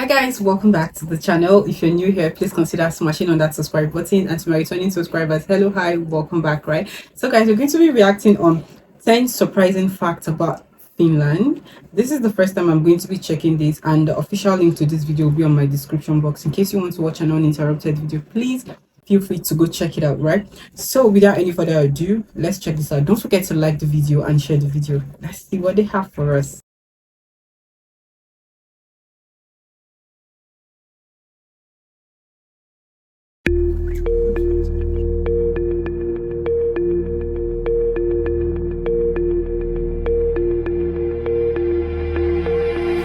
Hi guys, welcome back to the channel. If you're new here, please consider smashing on that subscribe button, and to my returning subscribers, hello, hi, welcome back. Right, so guys, we're going to be reacting on 10 surprising facts about Finland. This is the first time I'm going to be checking this, and the official link to this video will be on my description box in case you want to watch an uninterrupted video. Please feel free to go check it out. Right, so without any further ado, let's check this out. Don't forget to like the video and share the video. Let's see what they have for us.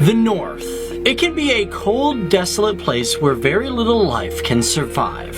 The North. It can be a cold, desolate place where very little life can survive.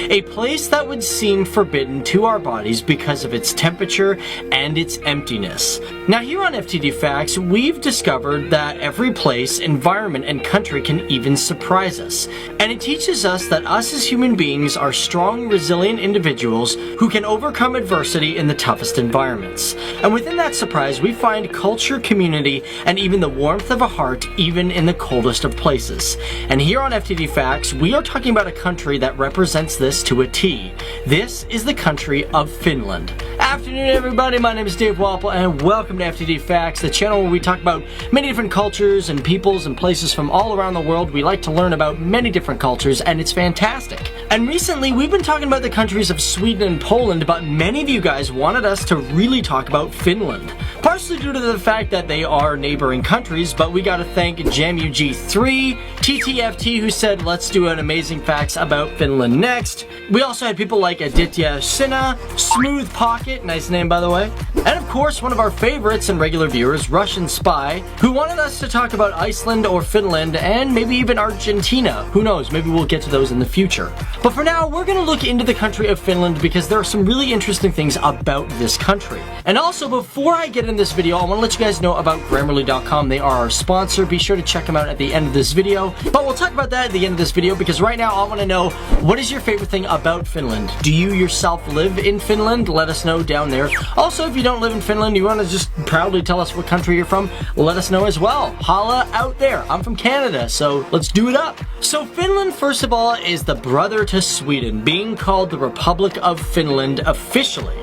A place that would seem forbidden to our bodies because of its temperature and its emptiness. Now here on FTD Facts, we've discovered that every place, environment, and country can even surprise us. And it teaches us that us as human beings are strong, resilient individuals who can overcome adversity in the toughest environments. And within that surprise, we find culture, community, and even the warmth of a heart, even in the coldest of places. And here on FTD Facts, we are talking about a country that represents this to a T. This is the country of Finland. Afternoon everybody, my name is Dave Walpole and welcome to FTD Facts, the channel where we talk about many different cultures and peoples and places from all around the world. We like to learn about many different cultures and it's fantastic. And recently we've been talking about the countries of Sweden and Poland, but many of you guys wanted us to really talk about Finland. Partially due to the fact that they are neighboring countries, but we gotta thank JamUG3, TTFT who said let's do an amazing facts about Finland next. We also had people like Aditya Sinha, Smooth Pocket, nice name by the way, and of course one of our favorites and regular viewers, Russian Spy, who wanted us to talk about Iceland or Finland and maybe even Argentina. Who knows, maybe we'll get to those in the future. But for now, we're gonna look into the country of Finland because there are some really interesting things about this country. And also, before I get in this video, I want to let you guys know about Grammarly.com. They are our sponsor. Be sure to check them out at the end of this video. But we'll talk about that at the end of this video because right now I want to know, what is your favorite thing about Finland? Do you yourself live in Finland? Let us know down there. Also, if you don't live in Finland, you want to just proudly tell us what country you're from, let us know as well. Holla out there. I'm from Canada, so let's do it up. So Finland, first of all, is the brother to Sweden, being called the Republic of Finland officially.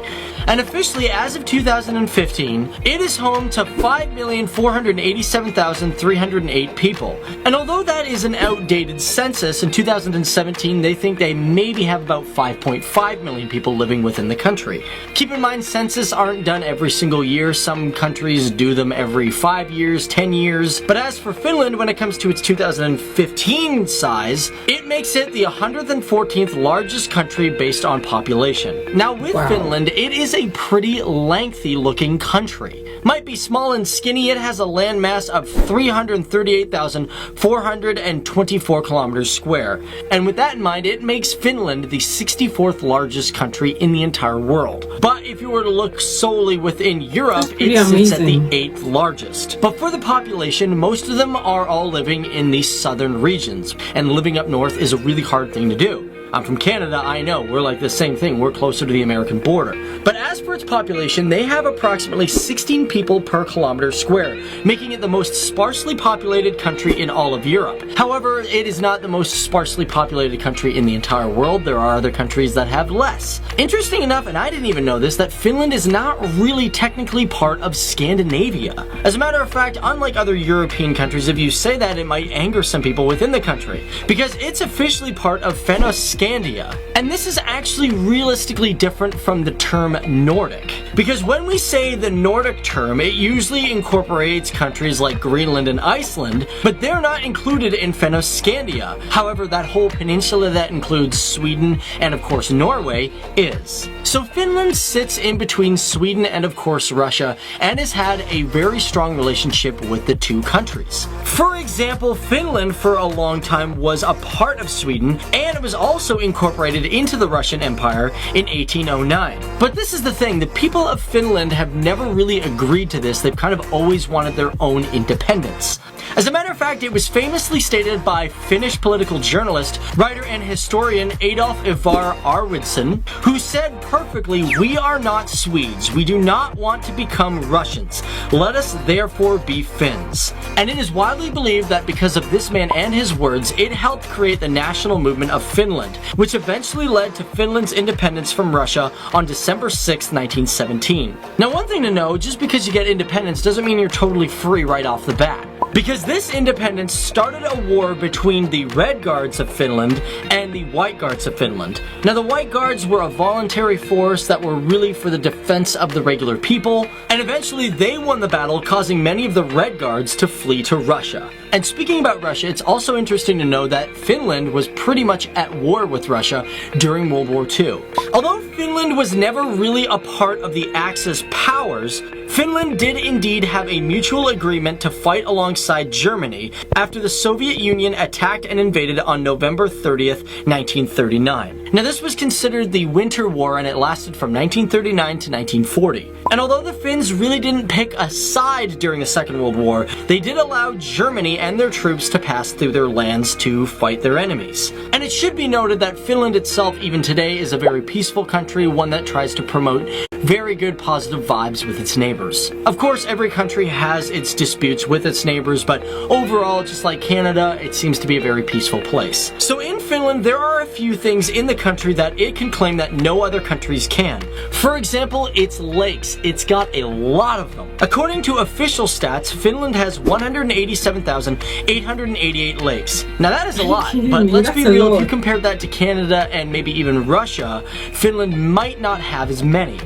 And officially, as of 2015, it is home to 5,487,308 people. And although that is an outdated census, in 2017 they think they maybe have about 5.5 million people living within the country. Keep in mind, census aren't done every single year. Some countries do them every 5 years, 10 years. But as for Finland, when it comes to its 2015 size, it makes it the 114th largest country based on population. Now with Finland, it is a pretty lengthy looking country. Might be small and skinny, it has a landmass of 338,424 kilometers square. And with that in mind, it makes Finland the 64th largest country in the entire world. But if you were to look solely within Europe, it sits at the 8th largest. But for the population, most of them are all living in the southern regions. And living up north is a really hard thing to do. I'm from Canada, I know, we're like the same thing, we're closer to the American border. But as for its population, they have approximately 16 people per kilometer square, making it the most sparsely populated country in all of Europe. However, it is not the most sparsely populated country in the entire world. There are other countries that have less. Interesting enough, and I didn't even know this, that Finland is not really technically part of Scandinavia. As a matter of fact, unlike other European countries, if you say that, it might anger some people within the country, because it's officially part of Finnish. And this is actually realistically different from the term Nordic. Because when we say the Nordic term, it usually incorporates countries like Greenland and Iceland, but they're not included in Finnoscandia. However, that whole peninsula that includes Sweden and of course Norway is. So Finland sits in between Sweden and of course Russia and has had a very strong relationship with the two countries. For example, Finland for a long time was a part of Sweden and it was also incorporated into the Russian Empire in 1809. But this is the thing, the people of Finland have never really agreed to this. They've kind of always wanted their own independence. As a matter of fact, it was famously stated by Finnish political journalist, writer, and historian Adolf Ivar Arvidsson, who said perfectly, "We are not Swedes. We do not want to become Russians. Let us therefore be Finns." And it is widely believed that because of this man and his words, it helped create the national movement of Finland, which eventually led to Finland's independence from Russia on December 6, 1917. Now, one thing to know, just because you get independence doesn't mean you're totally free right off the bat. Because this independence started a war between the Red Guards of Finland and the White Guards of Finland. Now, the White Guards were a voluntary force that were really for the defense of the regular people, and eventually they won the battle, causing many of the Red Guards to flee to Russia. And speaking about Russia, it's also interesting to know that Finland was pretty much at war with Russia during World War II. Although Finland was never really a part of the Axis powers, Finland did indeed have a mutual agreement to fight alongside Germany after the Soviet Union attacked and invaded on November 30th, 1939. Now, this was considered the Winter War, and it lasted from 1939 to 1940. And although the Finns really didn't pick a side during the Second World War, they did allow Germany and their troops to pass through their lands to fight their enemies. And it should be noted that Finland itself, even today, is a very peaceful country, one that tries to promote very good positive vibes with its neighbors. Of course, every country has its disputes with its neighbors, but overall, just like Canada, it seems to be a very peaceful place. So in Finland, there are a few things in the country that it can claim that no other countries can. For example, its lakes. It's got a lot of them. According to official stats, Finland has 187,888 lakes. Now that is a lot, but let's be real, if you compare that to Canada and maybe even Russia, Finland might not have as many.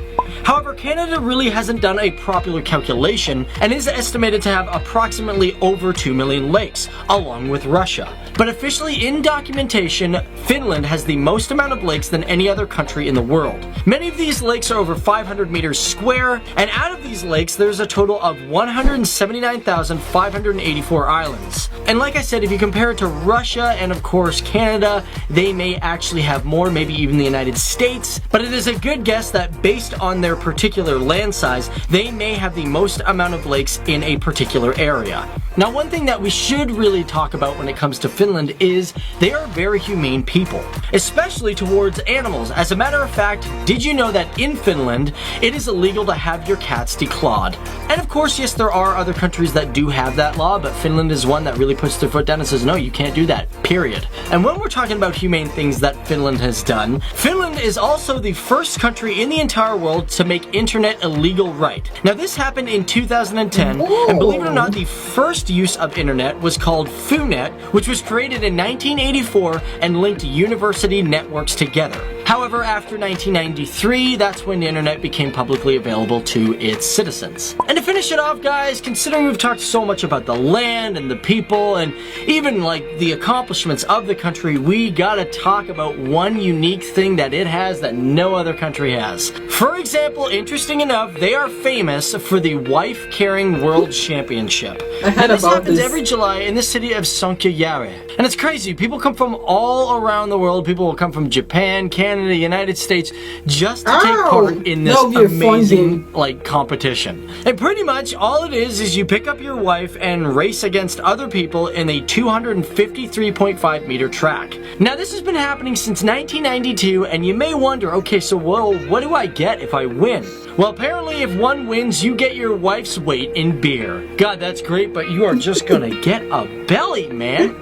However, Canada really hasn't done a popular calculation and is estimated to have approximately over 2 million lakes, along with Russia. But officially in documentation, Finland has the most amount of lakes than any other country in the world. Many of these lakes are over 500 meters square, and out of these lakes, there's a total of 179,584 islands. And like I said, if you compare it to Russia and of course Canada, they may actually have more, maybe even the United States, but it is a good guess that based on their particular land size, they may have the most amount of lakes in a particular area. Now, one thing that we should really talk about when it comes to Finland is they are very humane people, especially towards animals. As a matter of fact, did you know that in Finland, it is illegal to have your cats declawed? And of course, yes, there are other countries that do have that law, but Finland is one that really puts their foot down and says, no, you can't do that, period. And when we're talking about humane things that Finland has done, Finland is also the first country in the entire world to make internet illegal right. Now, this happened in 2010, and believe it or not, the first use of internet was called FUNet, which was created in 1984 and linked university networks together. However, after 1993, that's when the internet became publicly available to its citizens. And to finish it off, guys, considering we've talked so much about the land and the people and even like the accomplishments of the country, we gotta talk about one unique thing that it has that no other country has. For example, interesting enough, they are famous for the Wife Carrying World Championship. I heard this about happens this every July in the city of Sonkajärvi. And it's crazy. People come from all around the world. People will come from Japan, Canada, the United States, just to take part in this amazing competition. And pretty much all it is you pick up your wife and race against other people in a 253.5 meter track. Now, this has been happening since 1992, and you may wonder, okay, so what do I get if I win? Well, apparently if one wins, you get your wife's weight in beer. God, that's great, but you are just gonna get a belly, man.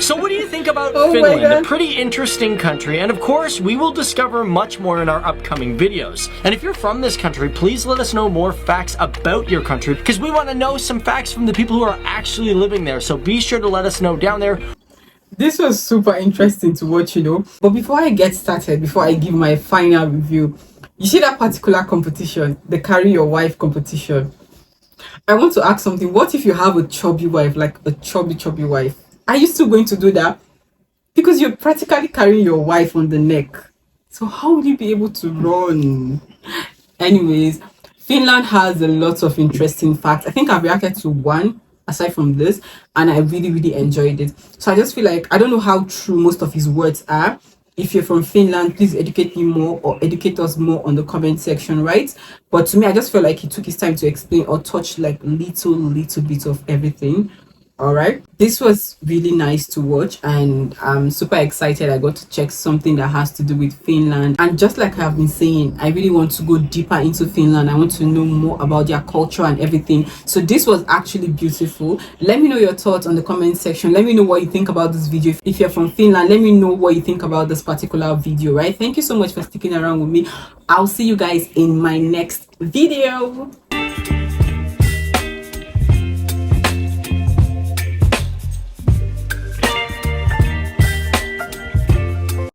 So what do you think about Finland? A pretty interesting country, and of course, we will discover much more in our upcoming videos. And if you're from this country, please let us know more facts about your country, because we want to know some facts from the people who are actually living there. So be sure to let us know down there. This was super interesting to watch, But before I get started, before I give my final review, you see that particular competition, the Carry Your Wife competition? I want to ask something. What if you have a chubby wife, like a chubby wife? Are you still going to do that? Because you're practically carrying your wife on the neck. So how will you be able to run? Anyways, Finland has a lot of interesting facts. I think I've reacted to one aside from this, and I really enjoyed it. So I just feel like, I don't know how true most of his words are. If you're from Finland, please educate me more or educate us more on the comment section, right? But to me, I just felt like he took his time to explain or touch like little bit of everything. All right, this was really nice to watch, and I'm super excited. I got to check something that has to do with Finland, and just like I've been saying, I really want to go deeper into Finland. I want to know more about their culture and everything. So this was actually beautiful. Let me know your thoughts on the comment section. Let me know what you think about this video. If you're from Finland, let me know what you think about this particular video. Right, thank you so much for sticking around with me. I'll see you guys in my next video.